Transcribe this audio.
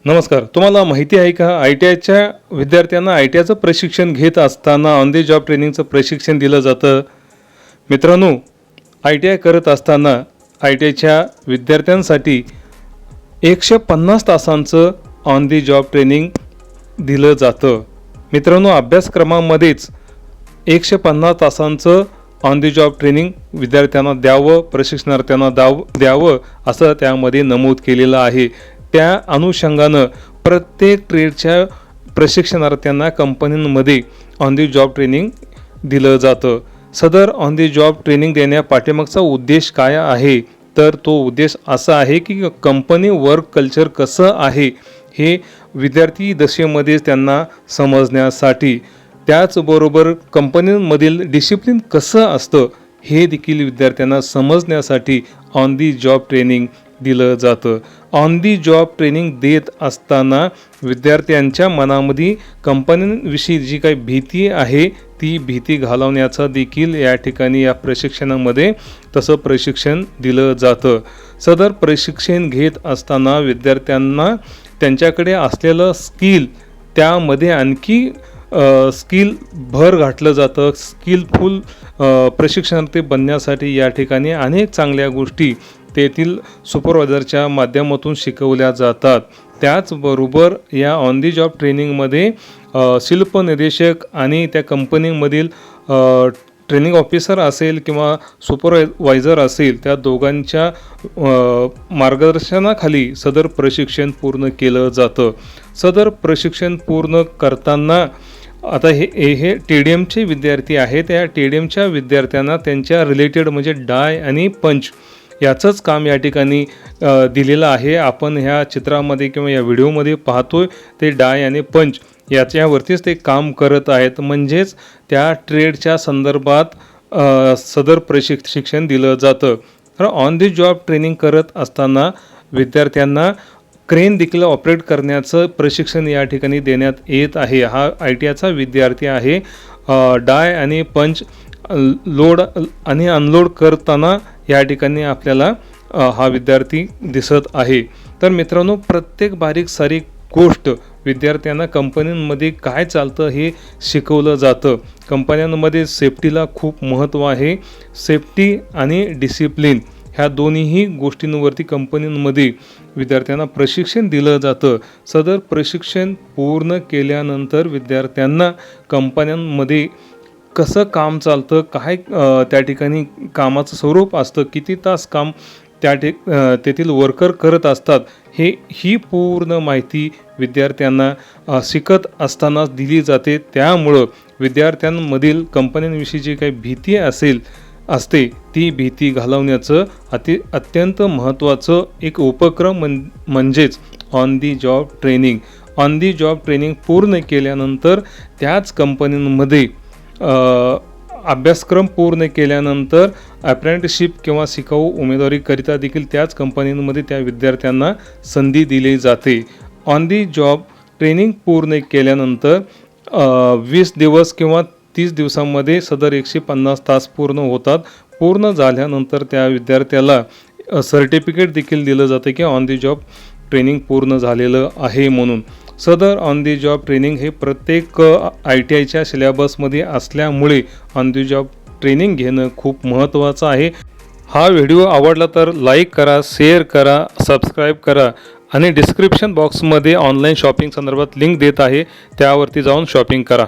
नमस्कार. तुम्हाला माहिती आहे का ITIच्या विद्यार्थ्यांना ITIचं प्रशिक्षण घेत असताना ऑन दी जॉब ट्रेनिंगचं प्रशिक्षण दिलं जातं. मित्रांनो, ITI करत असताना ITIच्या विद्यार्थ्यांसाठी 150 तासांचं ऑन दी जॉब ट्रेनिंग दिलं जातं. मित्रांनो, अभ्यासक्रमामध्येच 150 तासांचं ऑन दी जॉब ट्रेनिंग विद्यार्थ्यांना द्यावं, प्रशिक्षणार्थ्यांना द्यावं असं त्यामध्ये नमूद केलेलं आहे. त्या अनुषंगानं प्रत्येक ट्रेडच्या प्रशिक्षणार्थ्यांना कंपन्यांमध्ये ऑन दी जॉब ट्रेनिंग दिलं जातं. सदर ऑन दी जॉब ट्रेनिंग देण्यापाठीमागचा उद्देश काय आहे, तर तो उद्देश असा आहे की कंपनी वर्क कल्चर कसं आहे हे विद्यार्थी दशेमध्येच त्यांना समजण्यासाठी, त्याचबरोबर कंपनीमधील डिसिप्लिन कसं असतं हे देखील विद्यार्थ्यांना समजण्यासाठी ऑन दी जॉब ट्रेनिंग दिलं जातं. ऑन दी जॉब ट्रेनिंग देत असताना विद्यार्थ्यांच्या मनामध्ये कंपन्यांविषयी जी काही भीती आहे ती भीती घालवण्याचा देखील या ठिकाणी या प्रशिक्षणामध्ये तसं प्रशिक्षण दिलं जातं. सदर प्रशिक्षण घेत असताना विद्यार्थ्यांना त्यांच्याकडे असलेलं स्किल त्यामध्ये आणखी स्किल भर घातलं जातं. स्किलफुल प्रशिक्षणार्थी बनण्यासाठी या ठिकाणी अनेक चांगल्या गोष्टी तेथील सुपरवायझरच्या माध्यमातून शिकवल्या जातात. त्याचबरोबर या ऑन दी जॉब ट्रेनिंगमध्ये शिल्पनिर्देशक आणि त्या कंपनीमधील ट्रेनिंग ऑफिसर असेल किंवा सुपरवायझर असेल, त्या दोघांच्या मार्गदर्शनाखाली सदर प्रशिक्षण पूर्ण केलं जातं. सदर प्रशिक्षण पूर्ण करताना आता हे TDMचे विद्यार्थी आहेत. या TDMच्या विद्यार्थ्यांना त्यांच्या रिलेटेड म्हणजे डाय आणि पंच याचंच काम या ठिकाणी दिलेलं आहे. आपण ह्या चित्रामध्ये किंवा या व्हिडिओमध्ये पाहतोय ते डाय आणि पंच याच्यावरतीच ते काम करत आहेत. म्हणजेच त्या ट्रेडच्या संदर्भात सदर प्रशिक्षण दिलं जातं. तर ऑन दी जॉब ट्रेनिंग करत असताना विद्यार्थ्यांना क्रेन देखील ऑपरेट करण्याचं प्रशिक्षण या ठिकाणी देण्यात येत आहे. हा ITIचा विद्यार्थी आहे. डाय आणि पंच लोड आणि अनलोड करताना या ठिकाणी आपल्याला हा विद्यार्थी दिसत आहे. तर मित्रांनो, प्रत्येक बारीक सारीक गोष्ट विद्यार्थ्यांना कंपन्यांमध्ये काय चालतं हे शिकवलं जातं. कंपन्यांमध्ये सेफ्टीला खूप महत्त्व आहे. सेफ्टी आणि डिसिप्लिन ह्या दोन्हीही गोष्टींवरती कंपन्यांमध्ये विद्यार्थ्यांना प्रशिक्षण दिलं जातं. सदर प्रशिक्षण पूर्ण केल्यानंतर विद्यार्थ्यांना कंपन्यांमध्ये कसं काम चालतं, काय त्या ठिकाणी कामाचं स्वरूप असतं, किती तास काम तेथील वर्कर करत असतात, ही पूर्ण माहिती विद्यार्थ्यांना शिकत असतानाच दिली जाते. त्यामुळं विद्यार्थ्यांमधील कंपन्यांविषयी जी काही भीती असते ती भीती घालवण्याचं अत्यंत महत्त्वाचं एक उपक्रम म्हणजेच on the job training. On the job training पूर्ण केल्यानंतर त्याच कंपनीमध्ये अभ्यासक्रम पूर्ण केल्यानंतर अप्रेंटिसशिप किंवा शिकाऊ उमेदवारीकरिता देखील त्याच कंपनीमध्ये त्या विद्यार्थ्यांना संधी दिली जाते. ऑन दी जॉब ट्रेनिंग पूर्ण केल्यानंतर 20 दिवस किंवा 30 दिवसांमध्ये सदर 150 तास पूर्ण होतात. पूर्ण झाल्यानंतर त्या विद्यार्थ्याला सर्टिफिकेट देखील दिलं जातं की ऑन दी जॉब ट्रेनिंग पूर्ण झालेलं आहे म्हणून. सदर ऑन दी जॉब ट्रेनिंग हे प्रत्येक ITIच्या सिलेबसमध्ये असल्यामुळे ऑन दी जॉब ट्रेनिंग घेणं खूप महत्त्वाचं आहे. हा व्हिडिओ आवडला तर लाईक करा, शेअर करा, सबस्क्राईब करा आणि डिस्क्रिप्शन बॉक्समध्ये ऑनलाईन शॉपिंग संदर्भात लिंक देत आहे, त्यावरती जाऊन शॉपिंग करा.